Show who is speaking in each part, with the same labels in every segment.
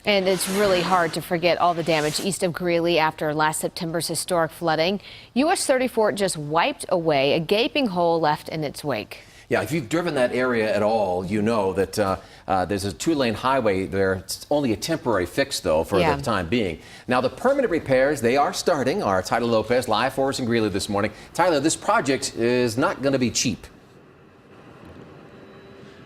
Speaker 1: And it's really hard to forget all the damage east of Greeley after last September's historic flooding. US 34 just wiped away a gaping hole left in its wake.
Speaker 2: Yeah, if you've driven that area at all, you know that there's a two-lane highway there. It's only a temporary fix, though, for the time being. Now, the permanent repairs, they are starting. Our Tyler Lopez live for us in Greeley this morning. Tyler, this project is not going to be cheap.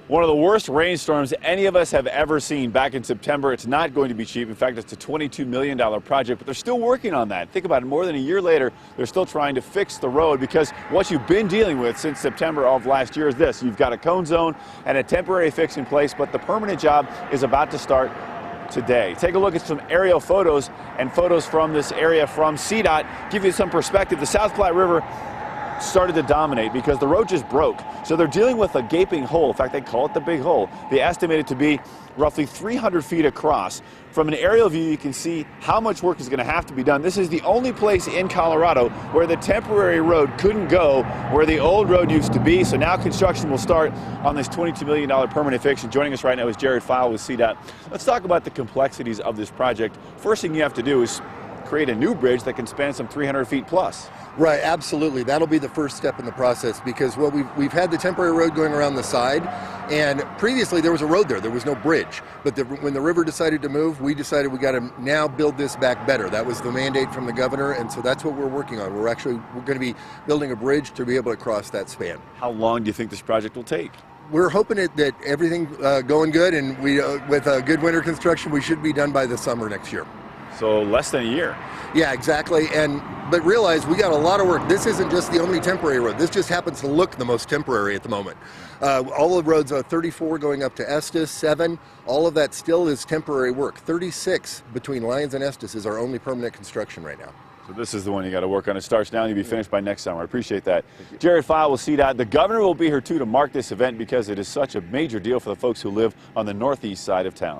Speaker 3: One of the worst rainstorms any of us have ever seen back in September. It's not going to be cheap. In fact, it's a $22 million project, but they're still working on that. Think about it, more than a year later, they're still trying to fix the road because what you've been dealing with since September of last year is this. You've got a cone zone and a temporary fix in place, but the permanent job is about to start today. Take a look at some aerial photos and photos from this area from CDOT. Give you some perspective. The South Platte River started to dominate because the road just broke. So they're dealing with a gaping hole. In fact, they call it the big hole. They estimate it to be roughly 300 feet across. From an aerial view, you can see how much work is going to have to be done. This is the only place in Colorado where the temporary road couldn't go where the old road used to be. So now construction will start on this $22 million permanent fix. And joining us right now is Jared File with CDOT. Let's talk about the complexities of this project. First thing you have to do is create a new bridge that can span some 300 feet plus.
Speaker 4: Right, absolutely. That'll be the first step in the process because what we've had the temporary road going around the side, and previously there was a road there. There was no bridge. But when the river decided to move, we decided we got to now build this back better. That was the mandate from the governor, and so that's what we're working on. We're going to be building a bridge to be able to cross that span.
Speaker 3: How long do you think this project will take?
Speaker 4: We're hoping that everything going good, and with good winter construction, we should be done by the summer next year.
Speaker 3: So less than a year.
Speaker 4: Yeah, exactly. But realize we got a lot of work. This isn't just the only temporary road. This just happens to look the most temporary at the moment. All the roads are 34 going up to Estes, 7. All of that still is temporary work. 36 between Lyons and Estes is our only permanent construction right now.
Speaker 3: So this is the one you got to work on. It starts now and you'll be finished by next summer. I appreciate that. Jared File will see that. The governor will be here too to mark this event because it is such a major deal for the folks who live on the northeast side of town.